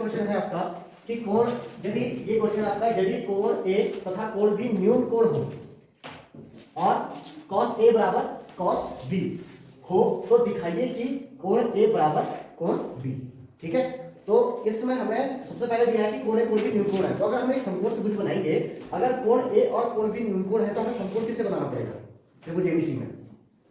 Question है आपका कि कोण, यदि ये क्वेश्चन आपका यदि कोण ए तथा कोण बी न्यून कोण हो और cos ए बराबर cos बी हो तो दिखाइए कि कोण ए बराबर कोण बी। ठीक है, तो इसमें हमें सबसे पहले दिया है कि कोण ए कोण बी न्यून कोण है। तो अगर हम एक समकोण त्रिभुज बनाएंगे, अगर कोण ए और कोण बी न्यून कोण है तो हमें समकोण किसे बनाना पड़ेगा? त्रिभुज एबीसी में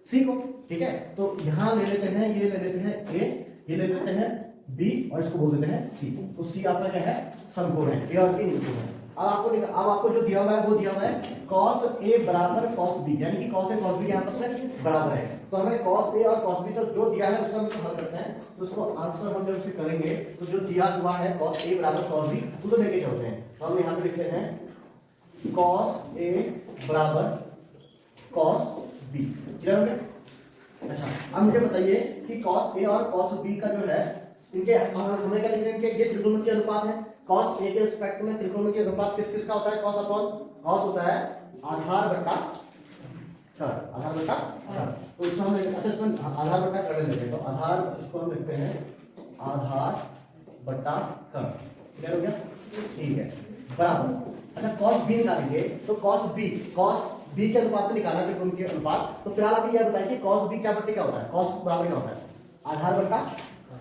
सी को। ठीक है, तो यहां ले लेते हैं, ये ले लेते हैं ए, ये ले लेते हैं बी और इसको बोल देते हैं सी। तो सी आपका क्या है? समकोण है, ए और बी न्यून कोण है। अब आपको जो दिया हुआ है वो दिया हुआ है cos a बराबर cos b, यानी कि cos a cos b के आपस में बराबर है। तो हमें cos a और cos b तो जो दिया है उसका हम हल करते हैं, तो उसको आंसर हम जब इसे करेंगे तो जो दिया हुआ है cos a बराबर cos b उसको लेके चलते हैं। तो हम यहाँ पे लिखते हैं cos a बराबर cos b। क्लियर हो गया? अच्छा, अब मुझे बताइए कि cos a और cos b का जो है इनके हमें क्या लिखते हैं? इनके ये त्रिकोणमितीय अनुपात है। cos a के रिस्पेक्ट में त्रिकोणमितीय अनुपात किस किस का होता है? cos अपॉन cos होता है आधार बटा कर्ण, आधार बटा कर्ण। तो इसको हम अच्छा इसमें आधार बटा कर्ण लेते हैं, तो आधार इसको हम लिखते हैं आधार बटा कर्ण। क्लियर हो गया? ठीक है, बराबर। अच्छा cos b निकालेंगे तो cos b के अनुपात में निकालना त्रिकोणमितीय अनुपात। तो फिलहाल अभी यह बताइए cos b क्या बटे क्या होता है? cos बराबर क्या होता है? आधार बटा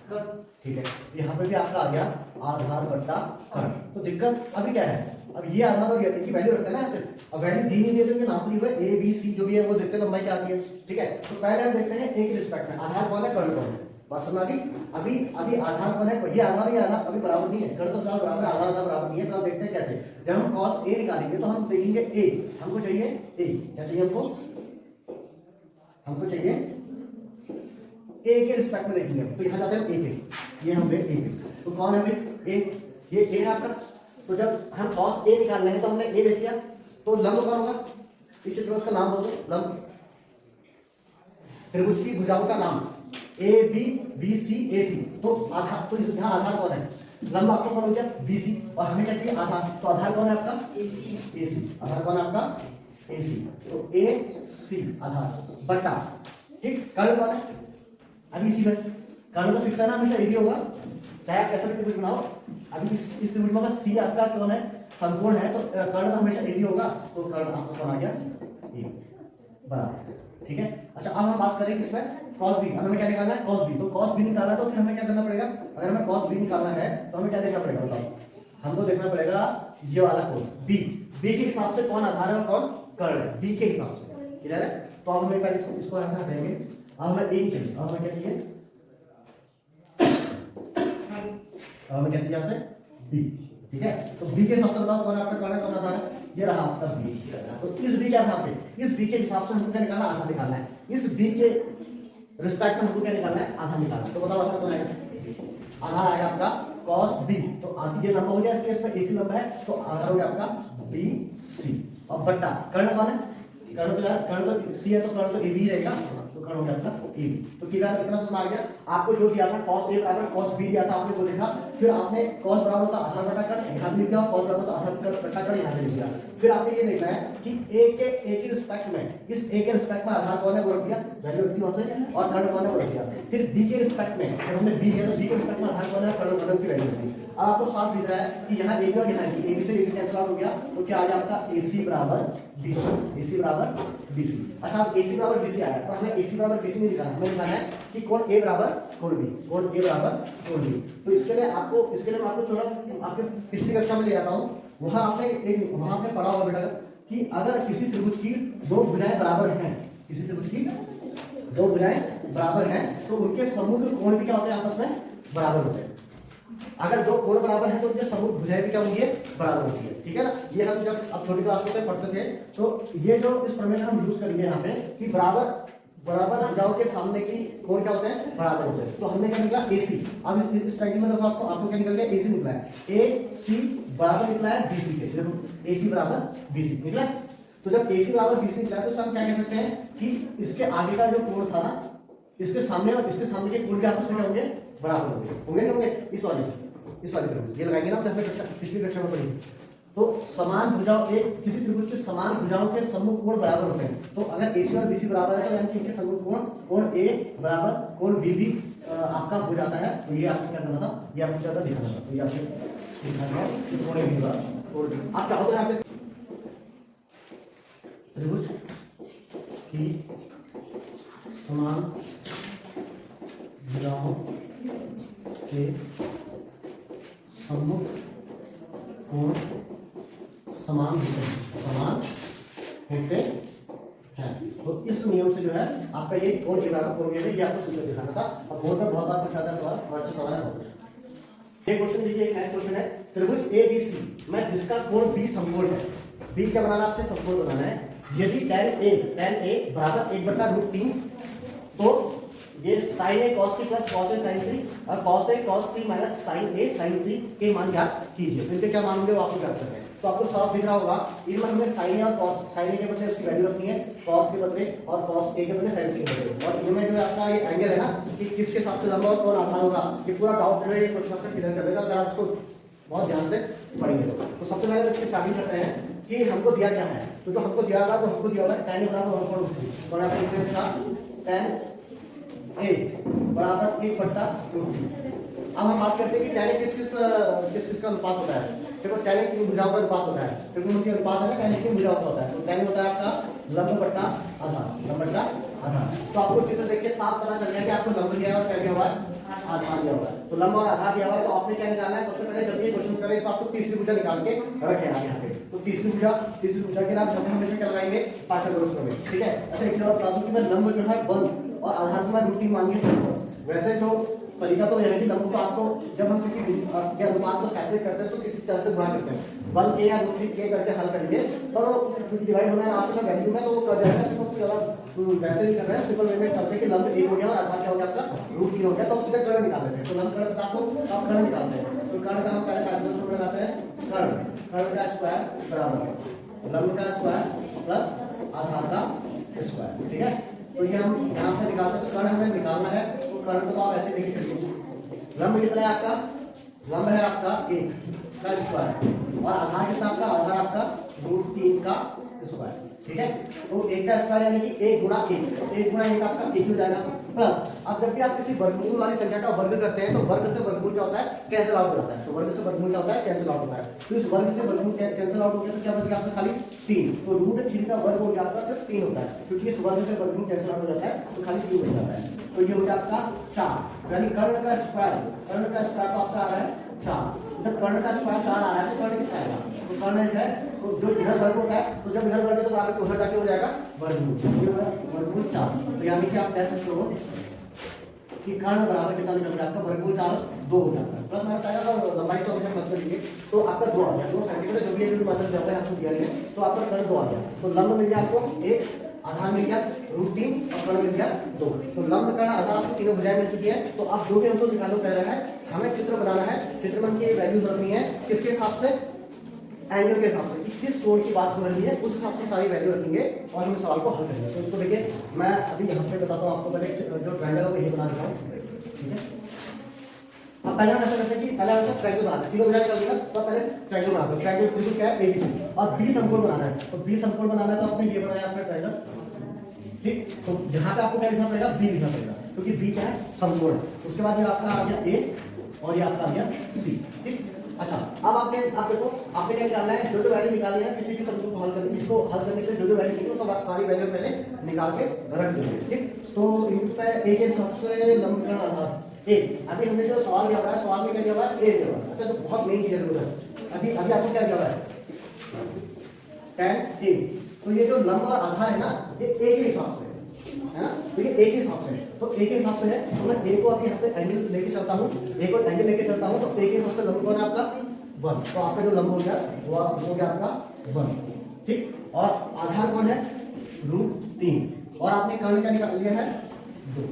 कर्ण। ठीक है, यहाँ पे भी आपका आ गया आधार बट्टा कर्ण। तो दिक्कत अभी क्या है? अब ये आधार हो गया, इनकी वैल्यू रखते हैं ना ऐसे। अब वैल्यू दी नहीं देते, नाम ली हुआ है ए बी सी जो भी है वो देखते हैं लंबाई क्या आती है। ठीक है, तो पहले हम देखते हैं ए के रिस्पेक्ट में आधार कौन है, कर्ण कौन है। बात समझ आ गई? अभी आधार कौन है? ये आधार अभी बराबर नहीं है, कर्ण तो फिलहाल बराबर है, आधार सब बराबर नहीं है। तो आप देखते हैं कैसे, जब हम cos a निकालेंगे तो हम देखेंगे ए, हमको चाहिए ए, क्या चाहिए हमको चाहिए ए के रिस्पेक्ट में देखेंगे। तो यहाँ जाते हैं ए पे, ये हम ले ए पे। तो कौन है भाई? ए, ये ए है आपका। तो जब हम cos a निकाल रहे हैं तो हमने ए देख लिया, तो लंब कौन होगा? इस चित्र में उसका नाम बोल दो, लंब त्रिभुज की भुजाओं का नाम ए बी बी सी ए सी। तो आधार, तो यहाँ आधार कौन है? लंब आपको कौन हो गया? बी सी, और हमें क्या चाहिए? आधार। तो आधार कौन है आपका? ए सी। आधार कौन है आपका? ए सी। तो ए सी आधार बटा, ठीक, कर्ण कौन है? अभी इसी में कर्ण तो फिक्स है ना, हमेशा ए भी होगा, चाहे आप कैसा भी त्रिभुज बनाओ। अभी इस त्रिभुज में अगर सी आपका कौन है? समकोण है, तो कर्ण तो हमेशा ए भी होगा। तो कर्ण आपका कौन आ गया? ए बराबर। ठीक है, अच्छा अब हम बात करें किसमें? cos b। हमें क्या निकालना है? cos b। तो cos b निकालना तो फिर हमें क्या करना पड़ेगा? अगर हमें cos b निकालना है तो हमें क्या देखना पड़ेगा? बताओ। हमको देखना पड़ेगा ये वाला कोण b के हिसाब से कौन आधार है और कौन कर्ण है, b के हिसाब से। क्लियर है? तो अब हमें पहले इसको ऐसा हटाएंगे। अब हमें a चाहिए, अब हमें क्या चाहिए? अब हमें क्या चाहिए आपसे? b। ठीक है, तो b के हिसाब से बताओ कौन आपका कर्ण है, कौन आधार है? ये रहा आपका b। तो इस b के आधार पे, इस b के हिसाब से हमको क्या निकालना? आधार निकालना है। इस b के रिस्पेक्ट में हमको क्या निकालना है? आधार निकालना है। तो बताओ आधार कौन आएगा? आधार आएगा आपका cos b। तो आगे ये लंब हो गया, इसके इसमें ac लंब है, तो आधार हो गया आपका bc। और बट्टा कर्ण कौन है? कर्ण तो c है, तो कर्ण तो ab रहेगा, तो कर्ण हो गया आपका ab। तो कितना समझ आ गया? आपको जो दिया था cos a बराबर cos b दिया था, आपने वो देखा, फिर आपने cos बराबर होता आधार बटा कर्ण यहाँ लिख दिया, cos बराबर होता आधार बटा कर्ण यहाँ लिख दिया। फिर आपने ये देखना है कि a के रिस्पेक्ट में, इस a के रिस्पेक्ट में आधार कौन है वो रख दिया, वैल्यू रख दी वहां से, और कर्ण कौन है वो रख दिया। फिर b के रिस्पेक्ट में, जब हमने b है तो b के रिस्पेक्ट में आधार कौन है, कर्ण कौन है, उसकी वैल्यू रख दी। अब आपको साफ दिख रहा है कि यहाँ ab और यहाँ ab से ab कैंसिल आउट हो गया, तो क्या आ गया आपका ac बराबर bc, ac बराबर bc। अच्छा अब ac बराबर bc आया, तो हमें ac बराबर bc नहीं दिखाना, हमें दिखाना है कि कोण a बराबर कोण b, कोण a बराबर कोण b। तो इसके लिए मैं आपको थोड़ा आपके पिछली कक्षा में ले आता हूँ। वहां आपने पढ़ा होगा बेटा कि अगर किसी त्रिभुज की दो भुजाएं बराबर हैं, किसी त्रिभुज की दो भुजाएं बराबर हैं, तो उनके समूह के कोण भी क्या होते हैं? आपस में बराबर होते हैं। अगर दो कोण बराबर हैं तो उनके समूह भुजाएं भी क्या होंगी? बराबर होती है। ठीक है ना? ये हम जब अब छोटी क्लास में पढ़ते थे, तो ये जो इस प्रमेय का हम यूज करेंगे यहाँ पे कि बराबर भुजाओं के सामने की कोण क्या होते हैं? बराबर होते हैं। तो हमने क्या निकला? AC। अब इस स्लाइड में देखो, आपको क्या निकल गया? AC निकला है। AC बराबर निकला है BC के, देखो AC बराबर BC निकला। तो जब AC बराबर BC निकला तो हम क्या कह सकते हैं कि इसके आगे का जो कोण था ना, इसके सामने और इसके सामने के कोण के आपस में क्या होंगे? बराबर होंगे नहीं होंगे? इस वाले से ये लगाएंगे ना, तो हमने पिछली कक्षा में पढ़ी। तो समान भुजाओं, एक किसी त्रिभुज के समान भुजाओं के समूह कोण बराबर होते हैं। तो अगर AC और BC बराबर है तो यानी कि इनके समूह कोण A बराबर कोण B भी आपका हो जाता है, तो ये आपको क्या करना था, ये आपको ज़्यादा दिखाना था, तो ये आपको दिखाना है थोड़े भी बार। आप चाहो तो यहाँ पे त्रिभुज की समान भुजाओं के सम्मुख कोण समान होते हैं। तो इस नियम से जो है आपका ये कोण ये आपको सिंपल दिखाना था। अब बोर्ड में बहुत बार पूछा था सवाल, अच्छा सवाल है बहुत। ये क्वेश्चन देखिए, एक नेक्स्ट क्वेश्चन है, त्रिभुज ABC में जिसका कोण B समकोण है। B क्या बनाना है, आपने समकोण बनाना है। यदि tan A बराबर 1/√3, तो ये sin A cos C plus cos A sin C और cos A cos C minus sin A sin C के मान ज्ञात कीजिए। इनके क्या मान होंगे वो आपको ज्ञात करना है। तो आपको साफ दिख रहा होगा, इनमें हमने sin A और cos, sin A के बदले उसकी वैल्यू रखनी है cos के बदले, और cos A के बदले sin C के बदले। और इनमें जो आपका ये एंगल है ना, कि किसके हिसाब से लंबा और कोण आधार होगा, ये पूरा डाउट जो है ये क्वेश्चन आपका क्लियर कर देगा अगर आप इसको बहुत ध्यान से पढ़ेंगे। तो सबसे पहले इसकी स्टार्टिंग करते हैं कि हमको दिया क्या है। तो जो हमको दिया होगा, तो हमको दिया होगा tan A बराबर 1/√3, तो यहाँ पे लिखते हैं इसका tan A बराबर 1/√3। अब हम बात करते हैं कि tan A किस का अनुपात होता है। देखो tan A की भुजाओं का अनुपात होता है, क्योंकि उनके अनुपात है tan A की भुजाओं का होता है। तो tan होता है आपका लंब बट्टा आधार, लंब बट्टा आधार। तो आपको चित्र देख के साफ पता चल गया कि आपको लंब दिया है और क्या दिया हुआ है, आधार दिया हुआ है। तो लंब और आधार दिया हुआ है, तो आपने क्या निकालना है, सबसे पहले जब ये क्वेश्चन करें तो आपको तीसरी भुजा निकाल के रखे आगे यहाँ पे। तो तीसरी भुजा के नाम हम हमेशा क्या लगाएंगे, पाइथागोरस प्रमेय, ठीक है। अच्छा एक और बता दूं कि मैं लंब जो है 1 और आधार की मैं √3 मांगी थी। वैसे जो तरीका तो यह है कि लंब को आपको जब हम किसी के अनुपात को सेपरेट करते हैं तो किसी तरह से गुणा करते हैं, 1 के या √3 के करके हल करेंगे, तो डिवाइड होना है लास्ट में वैल्यू में, तो वो कर जाएगा। सिर्फ उसको ज्यादा वैसे नहीं कर रहे हैं, सिंपल वे में करते हैं कि लंब 1 हो गया और आधार क्या हो गया आपका √3 हो गया, तो सीधे कर्ण निकाल लेते हैं। तो लंब कर्ण बता दो, अब कर्ण निकालते हैं। तो कर्ण का हम पहले कैलकुलेशन में लगाते हैं, कर्ण का स्क्वायर बराबर लंब का स्क्वायर प्लस आधार का स्क्वायर, ठीक है। तो ये हम यहाँ से निकालते हैं। तो कर्ण हमें निकालना है, तो कर्ण को आप ऐसे लेके चलिए। लंब कितना है आपका, लंब है आपका 1 का स्क्वायर और आधार कितना आपका, आधार आपका √3 का स्क्वायर, ठीक है। तो 1 का स्क्वायर यानी कि 1 गुणा 1, तो 1 गुणा 1 आपका 1 हो जाएगा। प्लस अब जब भी आप किसी वर्गमूल वाली संख्या का वर्ग करते हैं तो वर्ग से वर्गमूल क्या होता है, कैंसिल आउट हो जाता है। तो वर्ग से वर्गमूल क्या होता है, कैंसिल आउट होता है। तो इस वर्ग से वर्गमूल कैंसिल आउट हो गया तो क्या बच गया आपका, खाली 3। तो √3 का वर्ग हो गया आपका सिर्फ 3 होता है, क्योंकि इस वर्ग से वर्गमूल कैंसिल आउट हो जाता है, तो खाली 3 बच जाता है। तो ये हो गया आपका 4, यानी कर्ण का स्क्वायर तो आपका आ रहा है 4। जब कर्ण का स्क्वायर 4 आ रहा है तो कर्ण कितना आएगा, तो कर्ण है तो जो इधर वर्ग होता है, तो जब इधर वर्ग है तो बराबर उधर जाके हो जाएगा वर्गमूल, ये होगा वर्गमूल 4। तो यानी कि आप कह सकते हो कि कर्ण बराबर कितना निकल गया आपका, वर्गमूल 4 2 हो जाता है। प्लस माइनस आएगा तो लंबाई तो हमेशा मत करिए, तो आपका 2 आ गया, 2 सेंटीमीटर जो भी मतलब जाता है आपको दिया गया, तो आपका कर्ण 2 आ गया। तो लंब मिल गया आपको 1, आधार मिल गया √3 और कर्ण मिल गया 2। तो लंब कर्ण आधार आपको तीनों भुजाएं मिल चुकी है। तो अब जो भी हमको निकालो कह रहा है, हमें चित्र बनाना है, चित्र बन की वैल्यूज रखनी है किसके हिसाब से, एंगल के हिसाब से, किस कोण की बात हो रही है उस हिसाब से सारी वैल्यू रखेंगे और हम सवाल को हल करेंगे। तो इसको देखिए मैं अभी यहाँ पे बताता हूँ आपको, पहले जो ट्रायंगल है वो ये बना देता हूँ, ठीक है। अब पहले हम ऐसा करते हैं कि पहले हम ट्रायंगल बनाते हैं, तीनों भुजाएं चल रही, तो पहले ट्रायंगल बनाते हैं। ट्रायंगल त्रिभुज क्या है, ABC, और B समकोण बनाना है। तो B समकोण बनाना है तो आपने ये बनाया अपना ट्रायंगल, ठीक। तो यहाँ पे आपको क्या लिखना पड़ेगा, B लिखना पड़ेगा, क्योंकि B क्या है, समकोण है। उसके बाद ये आपका आ गया A और ये आपका आ गया C, ठीक। अच्छा अब आप देखो आपने क्या निकालना है, जो वैल्यू निकालनी है किसी भी समकोण को हल करने, इसको हल करने के लिए जो वैल्यू चाहिए वो सब सारी वैल्यू पहले निकाल के रख देंगे, ठीक। तो इन पे A के सबसे लंब कर्ण आधार A, अभी हमने जो सवाल दिया हुआ है, सवाल में क्या दिया हुआ है, A दिया हुआ है। अच्छा तो बहुत मेन चीज है उधर, अभी आपको क्या दिया हुआ है, tan A। तो ये जो लंब और आधार है ना, ये A के हिसाब से है ना, तो ये A के हिसाब से, तो A के हिसाब से है। तो मैं A को अभी यहाँ पे एंगल लेके चलता हूँ, A को एंगल लेके चलता हूँ, तो A के हिसाब से लंब कौन है आपका 1, तो आपका जो लंब हो गया वो हो गया आपका 1, ठीक। और आधार कौन है, √3, और आपने कर्ण क्या निकाल लिया है 2।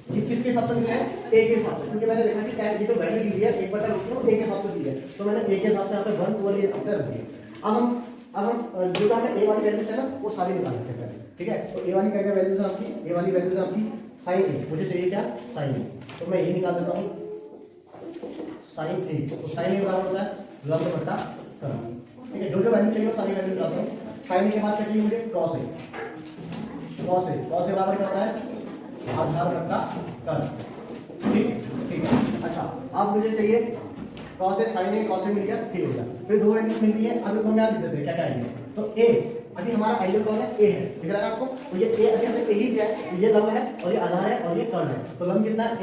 ये किसके हिसाब से निकला है, A के हिसाब से, क्योंकि मैंने देखा कि tan की तो वैल्यू दी है 1/√3 A के हिसाब से दी है, तो मैंने A के हिसाब से यहाँ पे 1 2 ये रख दिए। अब हम जो हमें A वाली वैल्यूज है ना वो सारी निकाल लेते हैं, ठीक है। तो A वाली क्या वैल्यूज है आपकी, A वाली वैल्यूज है आपकी sin A, मुझे चाहिए क्या, sin A, तो मैं यही निकाल देता हूँ sin A। तो sin A बराबर होता है लंब बट्टा कर्ण, ठीक है। जो वैल्यू चाहिए वो सारी वैल्यू निकालता हूँ। sin A के बाद क्या चाहिए मुझे, cos A बराबर क्या होता है, आधार बट्टा कर्ण, ठीक है। अच्छा, अब मुझे चाहिए cos A sign A, cos A मिल गया, ठीक हो गया। फिर दो एंगल मिल गई है, अभी तो हम यहाँ लिख देते हैं क्या क्या आएंगे। तो ए, अभी हमारा एंगल कौन है, ए है, दिख रहा है आपको। तो ये ए अभी हमने ए ही किया है, तो ये लंब है और ये आधार है और ये कर्ण है। तो लंब कितना है,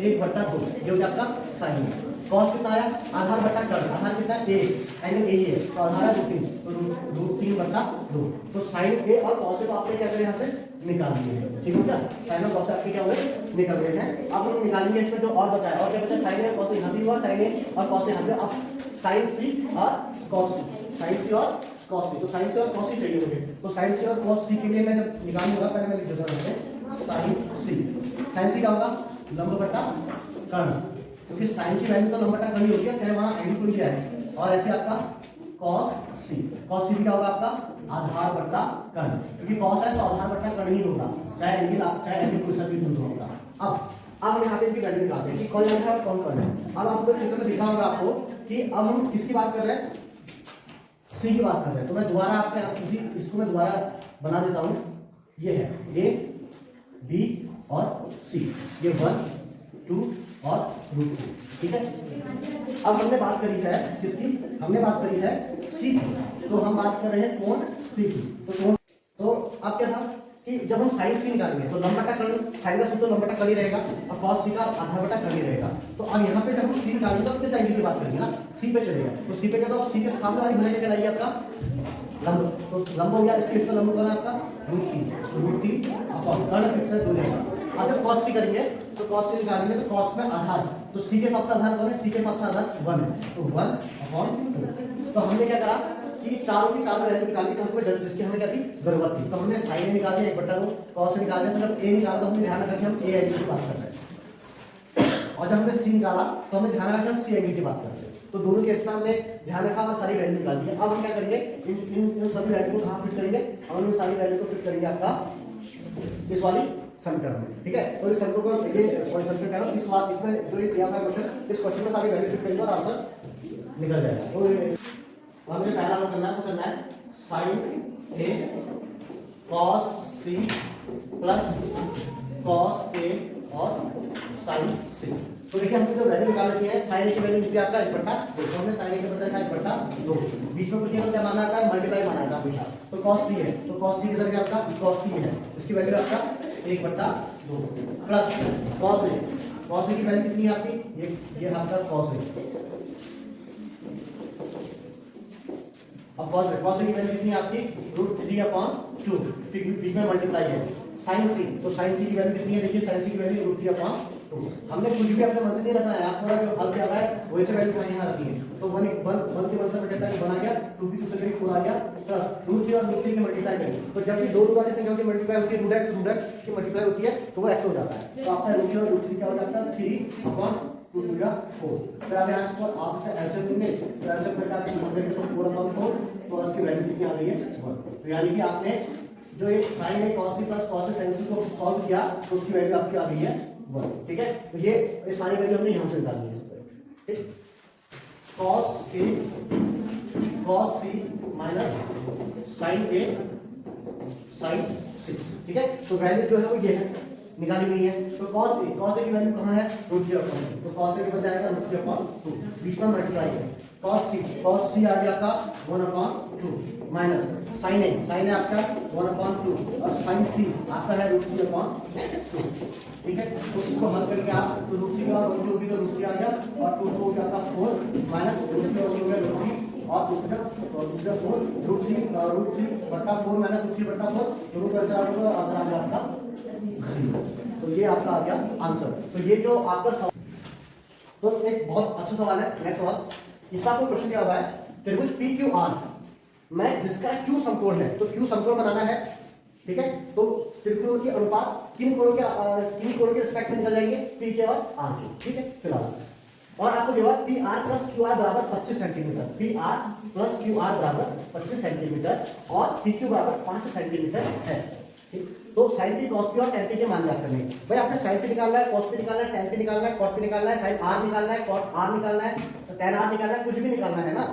1/2, ये हो गया आपका साइन। कॉस कितना आया, आधार बटा कर्ण, आधार कितना है, ए, एंगल ए ही है, तो आधार है √3, तो √3/2। तो साइन ए और कॉस ए को आपने क्या करें, यहाँ से निकाल दिए, ठीक हो गया। साइन और कॉस आपके क्या हुए, निकल गए हैं। अब हम निकालेंगे इसमें जो और बचा है, और क्या बचा, साइन ए कॉस ए यहाँ भी हुआ, साइन ए और कॉस ए यहाँ भी। अब साइन सी और कॉस सी, साइन सी और कॉस सी, तो साइन सी और कॉस सी चाहिए मुझे। तो साइन सी और कॉस सी के लिए मैं जब निकालूंगा, पहले मैं लिख देता हूँ साइन सी। साइन सी क्या होगा, लंब बटा कर्ण, क्योंकि साइन की वैल्यू तो लंब बटा कर्ण ही होगी, चाहे वहां एंगल कोई क्या है। और ऐसे आपका कॉस सी, कॉस सी भी क्या होगा आपका, आधार बटा कर्ण, क्योंकि कॉस है तो आधार बटा कर्ण ही होगा, चाहे एंगल कोई सा भी दूर होगा। अब हम यहाँ पे भी वैल्यू निकालते हैं कि कौन लंब है और कौन कर्ण है। अब आपको चित्र में दिखा होगा आपको कि अब हम किसकी बात कर रहे हैं, सी की बात कर रहे हैं। तो मैं दोबारा आपके इसको मैं दोबारा बना देता हूँ। ये है ए, बी और सी, ये 1, 2 और √2, ठीक है। अब हमने बात करी है किसकी, हमने बात करी है सी की, तो हम बात कर रहे हैं कौन, सी की। तो अब क्या था कि जब हम साइन सी निकालेंगे तो लंब बटा कर्ण, साइन का सूत्र लंब बटा कर्ण ही रहेगा और कॉस सी का आधार बटा कर्ण ही रहेगा। तो अब यहाँ पे जब हम सी निकालेंगे तो किस एंगल की बात करेंगे ना, सी पे चलेगा। तो सी पे क्या, तो सी के सामने वाली भुजा क्या कहलाएगी आपका, लंब। तो लंब हो गया, इसके लंब कौन है आपका, √3 अपॉन कर्ण फिक्स है 2 रहेगा। अब जब कॉस सी करेंगे तो कॉस सी निकालेंगे तो कॉस में आधार, तो सी के साथ आधार कौन है, सी के साथ आधार 1 है, तो 1/2। तो हमने क्या करा कि चारों की चारों वैल्यू निकाली, तो हमको जिसकी हमें क्या थी, जरूरत थी। तो हमने साइन निकाल दिया 1/2, कॉस निकाल दिया, मतलब ए निकाला, तो हमने ध्यान रखा कि हम ए एंगल की बात कर रहे हैं। और जब हमने सी निकाला तो हमने ध्यान रखा कि हम सी एंगल की बात कर रहे हैं। तो दोनों केस में हमने ध्यान रखा और सारी वैल्यू निकाल दी। अब हम क्या करेंगे, इन सभी वैल्यू को कहाँ फिट करेंगे, हम इन सारी वैल्यू को फिट करेंगे आपका इस वाली समीकरण में, ठीक है। और इस समीकरण को ये समीकरण कह रहा हूं, इस बात इसमें जो ये दिया हुआ है क्वेश्चन, इस क्वेश्चन में सारी वैल्यू फिट करेंगे और आंसर निकल जाएगा। तो हमें पहला हल करना है, तो करना है sign A cos C plus cos A और साइन सी। तो देखिए हमने जो वैल्यू निकाल रखी है, साइन ए की वैल्यू निकली आपका 1/2, हमने साइन ए का बता 1/2, बीच में कुछ नहीं, क्या माना था, मल्टीप्लाई माना था हमेशा। तो कॉस सी है, तो कॉस सी किधर गया आपका, कॉस सी है, इसकी वैल्यू आपका 1/2 plus cos A, cos A की वैल्यू कितनी है आपकी, ये आपका कॉस ए। अब कॉस ए की वैल्यू कितनी है आपकी, √3/2, बीच में मल्टीप्लाई है। साइन सी, तो साइन सी की वैल्यू कितनी है, देखिए साइन सी की वैल्यू √3/2। हमने कुछ भी अपने मन से नहीं रखना है, आपका जो हल किया है वैसे वैल्यू यहाँ रखी है। तो 1 के 1 से मल्टीप्लाई 1 आ गया, 2 की 2 से 4 आ गया, प्लस √3 और √3 की मल्टीप्लाई करेंगे। तो जब भी दो वाली संख्या की मल्टीप्लाई होती है, √x की मल्टीप्लाई होती है, तो वो x हो जाता है। तो आपका √3 और √3 क्या हो जाता है, 3/2 फिर आप यहाँ से आप इसका एलसीएम लेंगे, तो एलसीएम करके आप मान देंगे तो 4/4, तो उसकी वैल्यू कितनी आ गई है 1। तो यानी कि आपने जो ये sign A cos C plus cos A sign सी को सॉल्व किया, तो उसकी वैल्यू आपकी आ गई है 1, ठीक है। तो ये सारी वैल्यू हमने यहाँ से निकालनी है, ठीक। कॉस सी माइनस साइन ए साइन सी, ठीक है। तो वैल्यू जो है वो ये है, निकाली गई है। तो कॉस ए की वैल्यू कहाँ है, √3/2, तो कॉस ए के बजाय आएगा √3/2, बीच में मल्टीप्लाई है। कॉस सी आ गया आपका 1/2 माइनस साइन ए आपका 1/2 और साइन सी आपका है √3/2, ठीक है। तो इसको हल करके आप तो √3 और √3 तो √3 आ गया और 2 हो गया आपका 4 माइनस √3 और हो गया √3 और दूसरा 4 √3/4 माइनस √3/4, दोनों का आंसर आ गया आपका 0। तो ये आपका आ गया आंसर। तो ये जो आपका तो एक बहुत अच्छा सवाल है। नेक्स्ट सवाल, इसका आपको क्वेश्चन क्या हुआ है, त्रिभुज PQR में जिसका Q समकोण है, तो Q समकोण बनाना है, ठीक है। तो त्रिकोणों की अनुपात किन कोणों के रिस्पेक्ट में निकल जाएंगे, P के और R के, ठीक है। फिलहाल और आपको जो है PR प्लस QR बराबर 25 सेंटीमीटर, PR प्लस QR बराबर 25 सेंटीमीटर और PQ बराबर 5 सेंटीमीटर है, ठीक। तो sin p cos p और tan p के मान ज्ञात करने हैं। भाई आपने sin p निकालना है, cos p निकालना है, tan p निकालना है, cot p निकालना है, sin r निकालना है, cot r निकालना है, tan r निकालना है, कुछ भी निकालना है ना।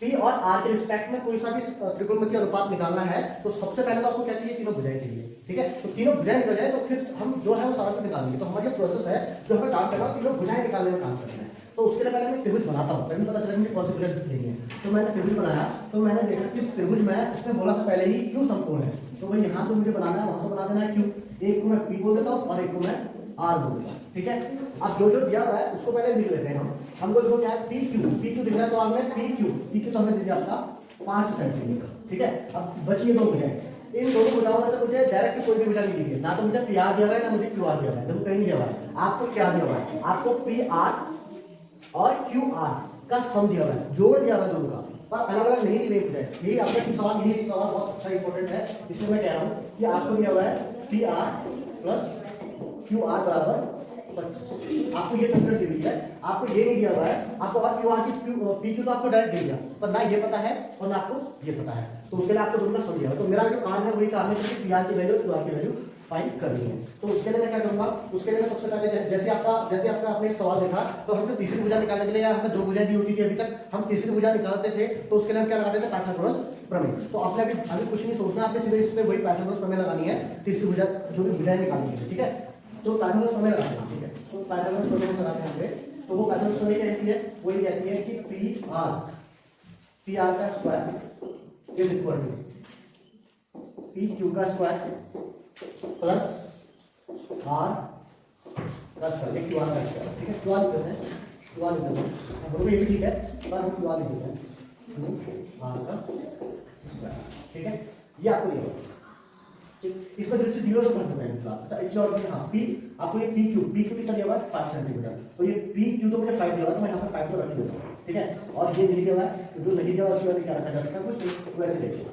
p और r के रिस्पेक्ट में कोई सा भी त्रिकोणमितीय अनुपात निकालना है, तो सबसे पहले तो आपको क्या चाहिए, तीनों भुजाएं चाहिए। ठीक है। तो तीनों भुजाएं निकल जाए तो फिर हम जो है वो सारा कुछ निकालेंगे। तो हमारा प्रोसेस है जो हमें काम करना है, तीनों भुजाएं निकालने में काम करना है। तो उसके लिए पहले मैं त्रिभुज बनाता हूँ, पहले पता चला मुझे कौन सी भुजा दिखेंगी है। तो मैंने त्रिभुज बनाया, तो मैंने देखा कि इस त्रिभुज में उसने बोला था पहले ही क्यू समकोण है, तो भाई यहाँ तो मुझे बनाना है, वहां तो बना देना है क्यू। एक को मैं पी बोल देता हूँ और एक को मैं आर बोल देता हूँ, ठीक है। अब जो जो दिया हुआ है उसको पहले लिख लेते हैं हम। हमको जो क्या है पी क्यू दिख रहा है सवाल में, पी क्यू तो हमने दे दिया आपका 5 सेंटीमीटर, ठीक है। अब बचिए दो भुजाएं, इन दोनों भुजाओं में से मुझे डायरेक्ट कोई भी भुजा नहीं दी है, ना तो मुझे पी आर दिया हुआ है ना मुझे क्यू आर दिया हुआ है। देखो कहीं नहीं दिया हुआ है, आपको क्या दिया हुआ है, आपको पी आर और क्यू आर का सम दिया हुआ है, जोड़ दिया हुआ है दोनों का, पर अलग अलग नहीं दी हुई है। यही आपका सवाल, यही सवाल बहुत अच्छा इंपॉर्टेंट है, इसलिए मैं कह रहा हूँ कि आपको दिया हुआ है P R plus Q are बराबर 25। आपको ये समीकरण दी हुई है, आपको ये नहीं दिया हुआ है, आपको और क्यू आर की पी क्यू तो आपको डायरेक्ट दे दिया, पर ना ये पता है और ना आपको ये पता है, तो उसके लिए आपको दोनों का सम दिया हुआ है। तो मेरा जो काम है वही काम है कि पी आर की वैल्यू क्यू आर की वैल्यू फाइंड करनी है। तो उसके लिए मैं क्या करूंगा, उसके लिए मैं सबसे पहले जैसे आपका आपने सवाल देखा, तो हमने तीसरी भुजा निकालने के लिए, या हमें 2 भुजाएं दी होती थी अभी तक, हम तीसरी भुजा निकालते थे, तो उसके लिए हम क्या लगाते थे, पाइथागोरस प्रमेय। तो आपने अभी कुछ नहीं सोचना, आपने सीधे इस पे वही पाइथागोरस प्रमेय लगानी है, तीसरी भुजा जो भी भुजाएं निकालनी है, ठीक है। तो पाइथागोरस प्रमेय लगाते हैं, ठीक है। तो पाइथागोरस प्रमेय लगाते हैं हम, तो वो पाइथागोरस प्रमेय क्या कहती है, वही कहती है कि पी आर का square is equal to P Q का स्क्वायर प्लस आर का स्क्वायर, क्यू आर का स्क्वायर, ठीक है। क्यू आर लिख देते हैं, क्यू आर लिख देते हैं, दोनों ये भी ठीक है, पर हम क्यू आर लिख देते हैं, आर का स्क्वायर, ठीक है। ये आपको दिया होगा, इसमें जो चीज दिया है उसको करते हैं। अच्छा एक और भी, हाँ पी, आपको ये पी क्यू कितना दिया हुआ है 5 सेंटीमीटर, तो ये पी क्यू तो मुझे 5 दिया हुआ है, तो मैं यहाँ पर 5 तो रख देता हूँ, ठीक है। और ये नहीं दिया हुआ है, जो नहीं दिया हुआ उसके बाद क्या रखा जा सकता है, कुछ वैसे देखिए।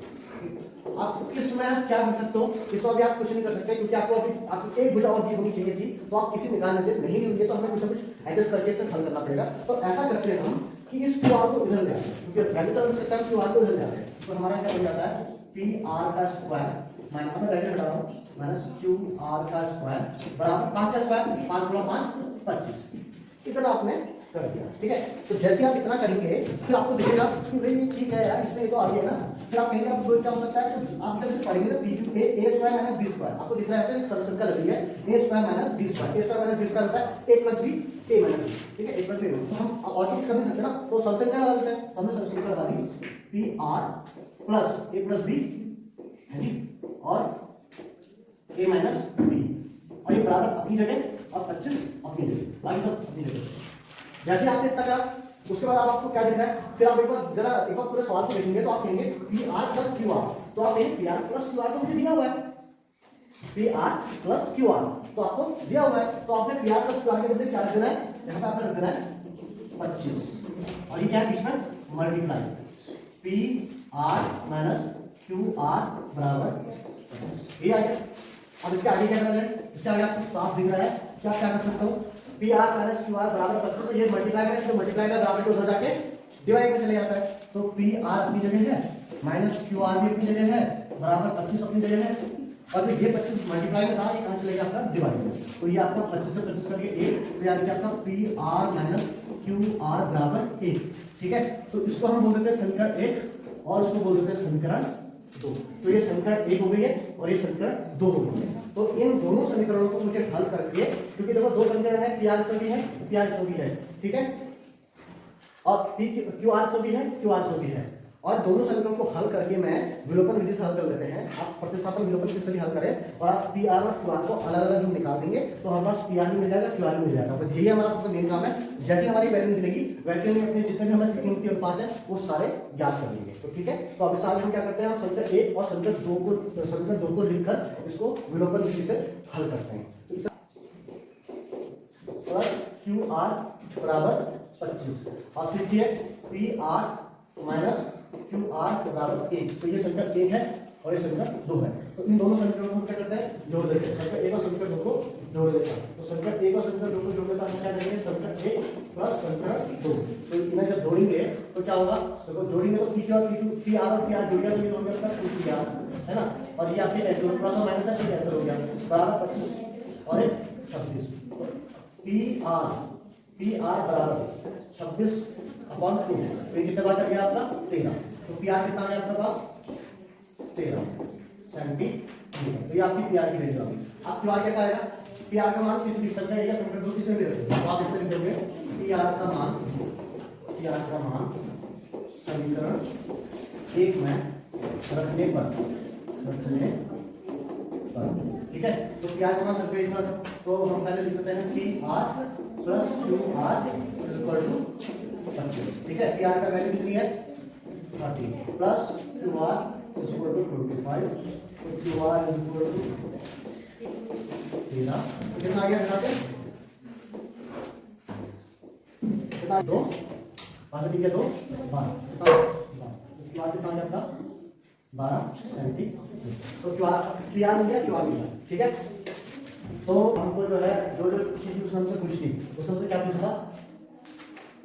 आप इसमें क्या कर सकते हो, इसमें भी आप कुछ नहीं कर सकते, क्योंकि आपको अभी आपको एक भुजा और दी होनी चाहिए थी, तो आप किसी निकाल लेते, नहीं हुई है तो हमें कुछ ना कुछ एडजस्ट करके इसे हल करना पड़ेगा। तो ऐसा करते हैं हम कि इस क्यू आर को इधर ले आते हैं, क्योंकि वैल्यू तो हो सकता है क्यू आर को इधर ले आते हैं, तो हमारा क्या बन जाता है पी आर का स्क्वायर माइनस, मैं डायरेक्ट बता रहा हूँ, माइनस क्यू आर का स्क्वायर बराबर 5 का स्क्वायर, 5 गुणा 5 25, इतना आपने कर दिया, ठीक है। तो जैसे आप इतना करेंगे फिर आपको दिखेगा कि भाई ये ठीक है यार, इसमें तो आ गया ना, फिर आप कहेंगे अब क्या हो सकता है, तो आप जब इसे पढ़ेंगे तो P Q A square minus B square, आपको दिख रहा है सरल लगी है, A square minus B square, A square minus B square होता है A plus B, A minus B, ठीक है, ए प्लस बी। तो हम और कुछ कर नहीं सकते ना, तो सरल क्या लगा देते हैं, हमने सरल लगा दी पी आर प्लस ए प्लस बी है जी, और ए माइनस बी, और ये बराबर अपनी जगह और 25 अपनी जगह, बाकी सब अपनी जगह। जैसे आपने इतना करा, उसके बाद आपको क्या दिख रहा है, फिर आप एक बार पूरे सवाल को देखेंगे तो आप कहेंगे P R plus Q are, तो आप कहेंगे P R plus Q are तो मुझे दिया हुआ है, P R plus Q are तो आपको दिया हुआ है, तो आपने P R plus Q are के बदले क्या रख देना है, यहाँ पे आपने रख देना है 25, और ये क्या है बीच में multiply P R minus Q R बराबर 25, ये आ गया। अब इसके आगे क्या करना है, इसके आगे आपको साफ दिख रहा है, क्या क्या कर सकते हो, P R minus Q R बराबर 25, तो ये मल्टीप्लाई में, तो मल्टीप्लाई में बराबर उधर जाके डिवाइड में चले जाता है, तो पी आर अपनी जगह है, माइनस क्यू आर भी अपनी जगह है, बराबर 25 अपनी जगह है, और फिर ये 25 मल्टीप्लाई में था, ये कहाँ चलेगा आपका डिवाइड में, तो ये आपका 25 से 25 करके 1, तो यानी कि आपका P R minus Q R बराबर 1, ठीक है। तो इसको हम बोल देते हैं समीकरण 1 और इसको बोल देते हैं समीकरण 2, तो ये समीकरण 1 हो गई है और ये समीकरण 2 हो गई है। तो इन दोनों समीकरणों को मुझे हल करके, क्योंकि देखो दो समीकरण है, पी आर सो भी है, पी आर सो भी है, ठीक है, और पी क्यू आर सो भी है, क्यू आर सो भी है, और दोनों समीकरणों को हल करके मैं विलोपन विधि से हल कर लेते हैं। आप प्रतिस्थापन विलोपन विधि से भी हल करें और आप पी आर और क्यू आर को अलग अलग जो निकाल देंगे तो हमारे पास पी आर भी मिल जाएगा, क्यू आर भी मिल जाएगा। बस यही हमारा सबसे मेन काम है, जैसे हमारी वैल्यू मिलेगी वैसे हम अपने जितने भी हमारे कीमती अनुपात है वो सारे याद कर लेंगे, तो ठीक है। तो अब इस आगे हम क्या करते हैं, हम समीकरण 1 और समीकरण 2 को लिखकर इसको विलोपन विधि से हल करते हैं। प्लस क्यू आर बराबर 25 और फिर ये P R minus Q R बराबर 1, तो ये समीकरण 1 है और ये समीकरण 2 है। तो इन दोनों समीकरणों को हम क्या करते हैं, जोड़ देते हैं, समीकरण 1 और समीकरण 2 को जोड़ देते हैं। तो समीकरण 1 और समीकरण 2 को जोड़ने का हम क्या करेंगे, समीकरण 1 प्लस समीकरण 2, तो इन्हें जब जोड़ेंगे तो क्या होगा, देखो जोड़ेंगे तो पी और पी आर और पी आर जुड़ गया, तो ये हो गया पी आर, है ना, और ये आपके ऐसे प्लस और माइनस है, ऐसे हो गया बराबर 25 और 26, पी आर बराबर 26/2, तो ये कितने बार कट गया आपका 13, तो पी आर कितना आ गया आपके पास 13, सेंटीमीटर। तो ये आपकी पी आर की वैल्यू आ गई। अब क्यू आर कैसा आएगा, पी आर का मान किसी भी समीकरण एरिया समीकरण दो किसी में भी रखेंगे, तो आप इसमें लिख दोगे पी आर का मान समीकरण एक में रखने पर, ठीक है। तो पी आर का मान समीकरण, तो हम पहले लिख देते हैं P R plus Q R equal to 25, ठीक है। पी आर का वैल्यू कितनी है 30 plus Q R equal to 25, तो क्यू आर इक्वल टू 13, कितना आ गया बताते हैं, कितना 2 बारह ठीक है 2 12, क्यू आर कितना आ गया आपका 12 सेंटीमीटर। तो क्यू आर मिल गया, क्यू आर मिल गया, ठीक है। तो हमको जो है जो चीज उस हमसे पूछी थी, उस हमसे क्या पूछा था,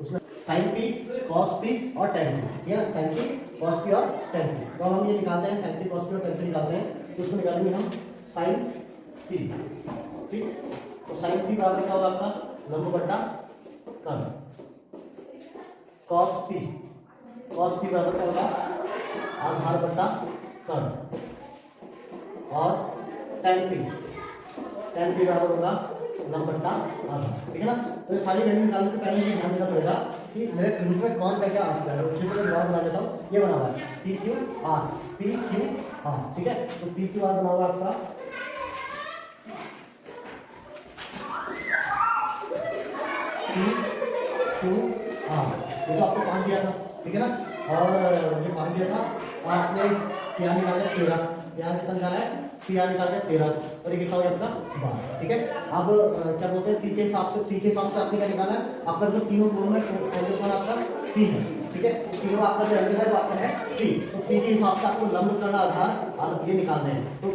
उसमें साइन पी कॉस पी और टेन पी, ठीक है ना, साइन पी कॉस पी और टेन पी। तो हम ये निकालते हैं साइन पी कॉस पी और टेन पी निकालते हैं, तो उसको निकालेंगे हम साइन पी, ठीक। तो साइन पी बराबर क्या होगा आपका लंब बट्टा कर्ण, कॉस पी बराबर क्या होगा आधार बट्टा कर्ण, और टेन पी बराबर होगा लंब बट्टा आधार, ठीक है ना। तो ये सारी वैल्यू निकालने से पहले ये ध्यान देना पड़ेगा कि मेरे त्रिभुज में कौन क्या क्या आ चुका है। उसी को मैं बना देता हूँ, ये बना हुआ है पी क्यू आर, ठीक है। तो पी क्यू आर बना हुआ आपका पी क्यू आर, ये तो आपको 5 दिया था, ठीक है ना। और ये 5 दिया था, आपने पी आर निकाला 13, पी आर कितना निकाला है, पी आर निकाल गया 13, और ये कितना हो गया आपका 12, ठीक है। अब क्या बोलते हैं पी के हिसाब से आपने क्या निकाला है, आपका जो तीनों कोणों में कोण आपका पी है, ठीक है। तीनों आपका जो एंगल है वो आपका है पी, तो पी के हिसाब से आपको लंब कर्ण आधार ये निकालने हैं। तो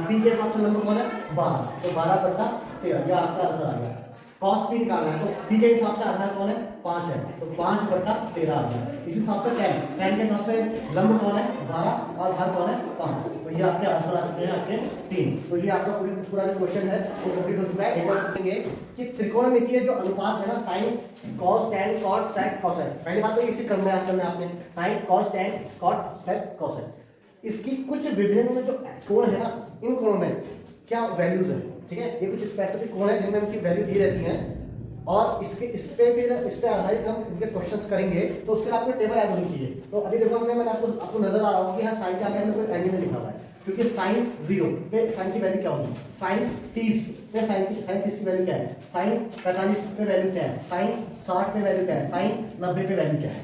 पी के हिसाब से लंब कौन है 12, तो 12/13 ये आपका आंसर आ गया। कॉस पी निकालना है, तो पी के हिसाब से आधार कौन है 5 है, तो 5/13 आ गया। इस हिसाब से टेन के हिसाब से लंब कौन है 12 और आधार कौन है 5, तो ये आपके आंसर आ चुके हैं आपके 3। तो ये आपका पूरा जो क्वेश्चन है वो कंप्लीट हो चुका है। एक बार समझेंगे कि त्रिकोणमितीय जो अनुपात है ना, sine cos tan cot sec cosec, पहली बात तो इसी क्रम में आपने sine cos tan cot sec cosec, इसकी कुछ विभिन्न जो कोण है ना, इन कोणों में क्या वैल्यूज है, ठीक है। ये कुछ स्पेसिफिक कोण है जिनमें उनकी वैल्यू दी रहती है, और इस पे आधारित हम इनके क्वेश्चंस करेंगे। तो उसके लिए आपको टेबल याद होनी चाहिए। तो अभी देखो मैंने आपको नजर आ रहा होगा कि हाँ साइन के आगे हमने कोई एंगल लिखा हुआ है, क्योंकि साइन 0 पे साइन की वैल्यू क्या होगी, साइन 30 पे साइन 30 की वैल्यू क्या है, साइन 45 पे वैल्यू क्या है, साइन 60 पे वैल्यू क्या है, साइन 90 पे वैल्यू क्या है,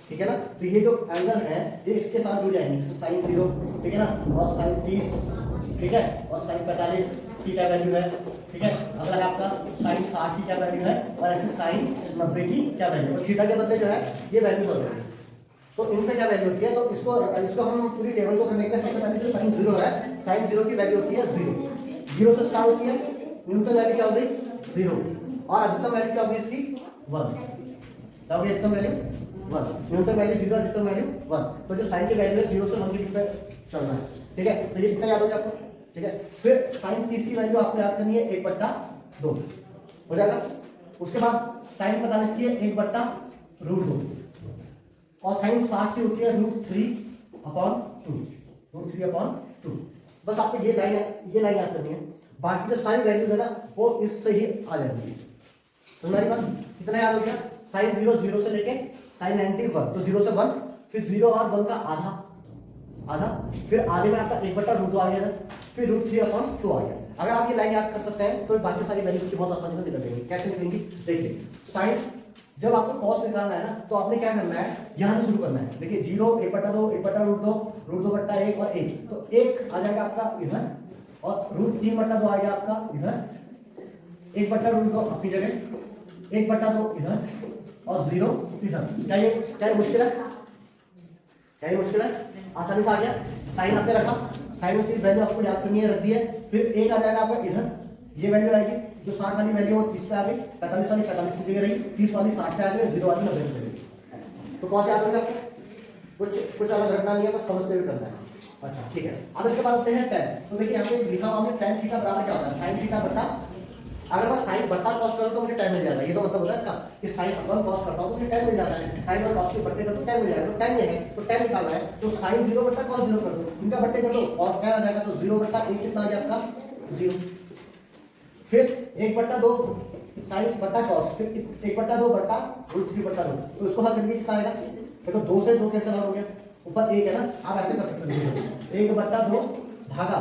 ठीक है ना। तो ये जो एंगल है ये इसके साथ जुड़ जाएंगे, साइन 0, ठीक है ना, और साइन 30, ठीक है, और साइन 45 की क्या वैल्यू है, ठीक है। अगला है आपका साइन 60 की क्या वैल्यू है, और ऐसे साइन 90 की क्या वैल्यू, और थीटा के बदले जो है ये वैल्यू बदल रही है। तो इनपे क्या वैल्यू होती है, तो इसको हम पूरी टेबल को करने के लिए सबसे पहले जो साइन 0 है, साइन 0 की वैल्यू होती है 0 से स्टार्ट होती है। न्यूनतम वैल्यू क्या हो गई 0, और अधिकतम वैल्यू क्या होगी इसकी 1, क्या होगी अधिकतम वैल्यू 1, न्यूनतम वैल्यू 0, अधिकतम वैल्यू 1। तो जो साइन की वैल्यू है 0 से 1 के बीच में चलना है, ठीक है। तो ये कितना याद हो गया आपको, ठीक है। फिर साइन 30 की वैल्यू आपको याद करनी है 1/2 हो जाएगा। उसके बाद साइन 45 की है 1/√2, और साइन 60 की होती है √3/2। बस आपको ये लाइन याद करनी है। बाकी जो साइन वैल्यूज है ना वो इससे ही आ जाएगी। समझ रही बात, कितना याद हो गया, साइन 0 से लेके साइन 90 1, तो 0 से 1, फिर 0 और 1 का आधा, फिर आधे में आपका 1/√2 आ गया, फिर √3/2 आ गया। अगर आप ये लाइन याद कर सकते हैं तो बाकी सारी वैल्यूज की बहुत आसानी से निकल जाएंगी। कैसे निकलेंगी देखिए, साइन जब आपको कॉस निकालना है ना, तो आपने क्या करना है, यहां से शुरू करना है। देखिए 0, 1/2, 1/√2, √2/1 और 1, तो 1 आ जाएगा आपका इधर, और √3/2 आ गया आपका इधर, 1/√2 अपनी जगह, 1/2 इधर, और 0 इधर। क्या ये मुश्किल है, आसानी से आ गया। साइन आपने रखा, साइन की वैल्यू आपको याद करनी है, रख दी है। फिर 1 आ जाएगा आपका इधर, ये वैल्यू आएगी, जो 60 वाली वैल्यू हो 30 पे आ गई, 45 वाली 45 की जगह रही, 30 वाली 60 पे आ गई, 0 वाली 90 पे गई। तो कौन से याद होगा आपको, कुछ अलग रखना नहीं है, बस समझते हुए करना है। अच्छा ठीक है, अब इसके बाद आते हैं tan। तो देखिए यहाँ पे लिखा हुआ है tan थीटा बराबर क्या होता है, sin थीटा बटा अगर मैं साइन बट्टा कॉस करूँ तो मुझे टाइम मिल जाएगा, ये तो मतलब होता है इसका कि साइन अपन कॉस करता हूँ तो मुझे टाइम मिल जाता है, साइन और कॉस के बट्टे कर दो टाइम मिल जाएगा, तो टाइम ये है तो टाइम निकालना है, तो साइन 0 बट्टा कॉस 0 कर दो, इनका बट्टे कर दो और क्या आ जाएगा, तो 0 बट्टा 1 कितना आ गया आपका 0, फिर 1 बट्टा 2 साइन बट्टा कॉस, फिर 1 बट्टा 2 बट्टा √3 बट्टा 2, तो इसको हल करके कितना आएगा, देखो 2 से 2 कैंसिल हो गया, ऊपर 1 है ना, आप ऐसे कर सकते हो 1 बट्टा 2 भागा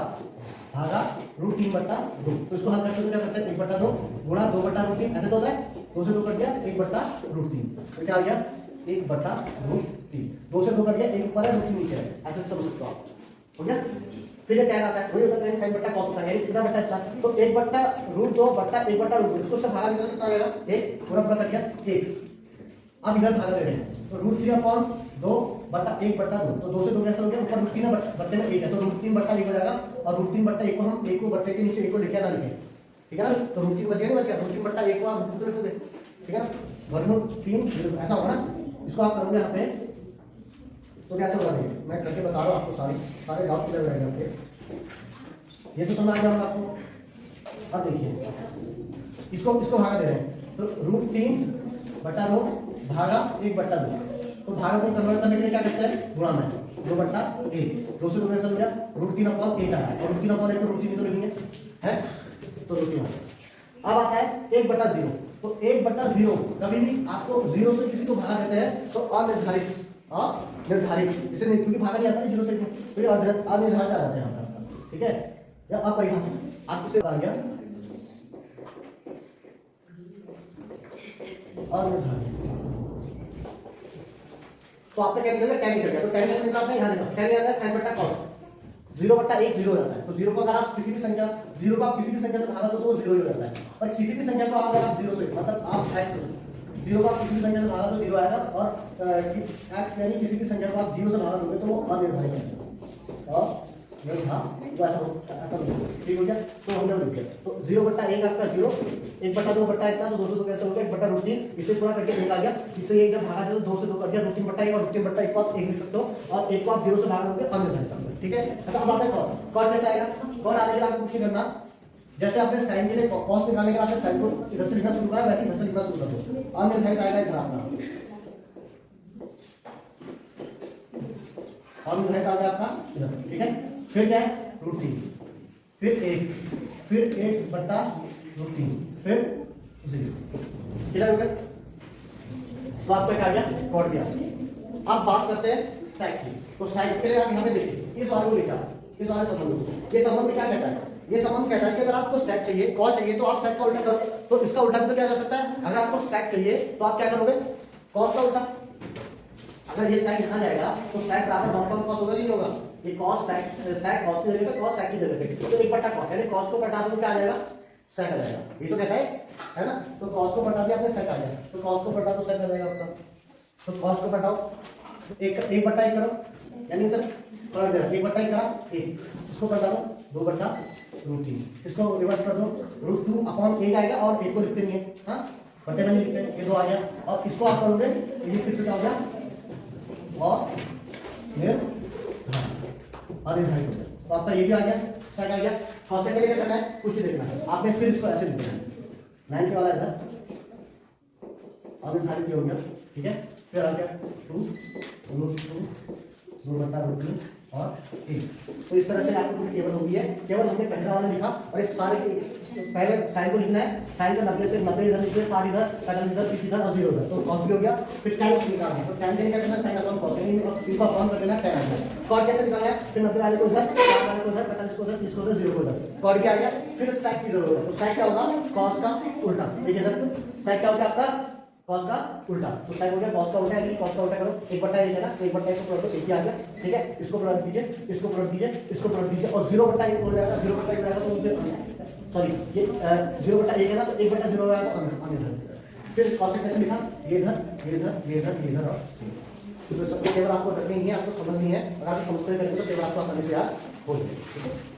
√3 बट्टा 2, तो इसको हल करते क्या करते हैं 1 बट्टा 2 गुणा 2 बट्टा √3, ऐसे तो होता है 2 से 2 कट गया 1 बट्टा √3, तो क्या आ गया 1 बट्टा √3, 2 से 2 कट गया 1 ऊपर है √3 नीचे है, ऐसे समझ सकते हो आप, हो गया। फिर ये क्या आता है वही होता है साइन बट्टा कॉस होता है, यानी कितना बट्टा इसका, तो 1 बट्टा √2 बट्टा 1 बट्टा √2, इसको से भागा निकाल कितना आएगा 1 पूरा पूरा कट गया 1, अब इधर भागा दे रहे हैं तो √3 अपॉन 2 बट्टा 1 बट्टा 2, तो 2 से 2 कैंसिल हो गया, ऊपर √3 बट्टे में 1 है तो √3 बट्टा 1 हो जाएगा, और √3 बट्टा 1 को हम 1 को बट्टे के नीचे 1 को लिखे ना लिखे, ठीक है ना, तो √3 बच गया नहीं बच गया, √3 बट्टा 1 को आप √3 लिख दोगे, ठीक है ना, वर्गमूल 3 ऐसा होगा ना, इसको आप करोगे यहाँ पे तो कैसे होगा, देखिए मैं करके बता रहा हूँ आपको, सारे डाउट क्लियर हो जाएंगे आपके, ये तो समझ आ गया आपको। अब देखिए इसको भागा दे रहे हैं तो √3 बट्टा 2 भागा 1 बट्टा 2, तो भागा को कन्वर्ट करने के लिए क्या करते हैं गुणा में 2 बट्टा 1, 2 से 2 कैंसिल हो गया, √3 अपॉन 1 आया और √3 अपॉन 1 तो √3 तो लिखेंगे है, तो √3 अब आता है 1 बट्टा 0, तो 1 बट्टा 0 कभी भी आपको 0 से किसी को भागा देते हैं तो अनिर्धारित इसे नहीं, क्योंकि भागा नहीं आता है 0 से, तो ये अनिर्धारित आ जाते हैं यहाँ पर, ठीक है, या अपरिभाषित आपको से आ गया अनिर्धारित, तो आपने क्या निकल गया tan निकल गया, तो tan कैसे निकालते हैं यहाँ देखो, tan आता है sin बट्टा cos, 0 बट्टा 1 0 हो जाता है, तो 0 को अगर आप किसी भी संख्या 0 को आप किसी भी संख्या से भागा दो तो वो 0 ही हो जाता है, और किसी भी संख्या को अगर आप 0 से मतलब आप x 0 को आप किसी भी संख्या से भागा तो 0 आएगा, और x यानी किसी भी संख्या को आप 0 से भागा दोगे तो वो अनिर्धारित है, और ऐसा ठीक हो गया, तो हमने लिख दिया, तो 0 बट्टा 1 आपका 0, 1 बट्टा 2 बट्टा इतना, तो 2 से 2 कैसे हो गया 1 बट्टा √3, इसे पूरा करके 1 आ गया, इससे 1 जब भागा दे तो 2 से 2 कट गया, √3 बट्टा 1 और √3 बट्टा 1 को आप 1 लिख सकते हो, और 1 को आप 0 से भागा दोगे अनिर्धारित, ठीक है। अच्छा अब आता है कॉट कैसे आएगा, कॉट आने के लिए आपको कुछ नहीं करना, जैसे आपने साइन के लिए कॉस निकालने के लिए आपने साइन को इधर से लिखना शुरू करा, वैसे इधर से लिखना शुरू कर दो, अनिर्धारित आएगा इधर आपका, अनिर्धारित आ गया आपका इधर, ठीक है। फिर क्या है √3, फिर 1 बट्टा √3, फिर 0, क्लियर हो गया, तो आपको क्या आ गया कॉट दिया। अब बात करते हैं सेक की, तो सेक के लिए आप यहाँ पे देखिए इस वाले को लिखा, इस वाले संबंध को, ये संबंध क्या कहता है, ये संबंध कहता है कि अगर आपको सेक चाहिए कॉस चाहिए तो आप सेक का उल्टा करो, तो इसका उल्टा भी तो क्या जा सकता है, अगर आपको सेक चाहिए तो आप क्या करोगे कॉस का उल्टा, अगर ये सेक यहाँ जाएगा तो सेक बराबर 1 कॉस होगा नहीं होगा, ये cos sec cos की जगह पे cos sec की जगह पे, तो 1 बट्टा cos यानी cos को बटा दो तो क्या आ जाएगा sec आ जाएगा, ये तो कहता है ना, तो cos को बटा दिया आपने sec आ जाएगा, तो cos को बटा दो sec आ जाएगा आपका, तो cos को बटाओ 1 बट्टा 1 करो, यानी सर पलट दे 1 बट्टा 1 करा 1, इसको बटा दो 2 बट्टा √3, इसको रिवर्स कर दो √2 अपॉन 1 आएगा और 1 को लिखते नहीं है, हाँ बट्टे में नहीं लिखते, ये 2 आ गया, और इसको आप करोगे ये फिर से क्या हो गया और फिर अनिर्धारित हो गया, तो आपका ये भी आ गया सेक आ गया। cos के लिए क्या करना है कुछ नहीं देखना है, आपने फिर इसको ऐसे लिखना है 9 के वाला इधर अनिर्धारित हो गया, ठीक है। फिर आ गया 2 बट्टा √3 और 1, तो इस तरह से आपको टेबल होगी है, केवल हमने पहला वाला लिखा और इस सारे पहले साइन को लिखना है, साइन का 90 से 90 इधर लिखिए, 60 इधर 45 इधर 30 इधर और 0 इधर, तो cos भी हो गया। फिर tan निकालना है, तो tan के लिए क्या करना है साइन अपॉन cos, यानी इनको अपॉन कर देना है tan आ, cot कैसे निकालना है, फिर 90 वाले को उधर 60 वाले को उधर 45 को उधर 30 को उधर 0 को उधर, cot क्या आ गया, फिर sec की जरूरत है, तो sec क्या होगा cos का उल्टा, देखिए इधर sec क्या हो गया आपका cos का उल्टा, तो sec हो गया cos का उल्टा, यानी cos का उल्टा करो 1 बट्टा 1 है ना, 1 बट्टा 1 को प्लस 1 आ गया, ठीक है। इसको प्लस कीजिए, इसको प्लस कीजिए, इसको प्लस कीजिए, और 0 बट्टा 1 हो जाएगा, 0 बट्टा 1 रहेगा तो सॉरी ये 0 बट्टा 1 है ना, तो 1 बट्टा 0 हो जाएगा अनिर्धारित। फिर cos कैसे लिखा, ये इधर ये इधर ये इधर ये इधर, और तो सब केवल आपको रखनी है, आपको समझनी है, अगर आप समझते करेंगे तो केवल आपको आसानी से याद हो जाएगा, ठीक है।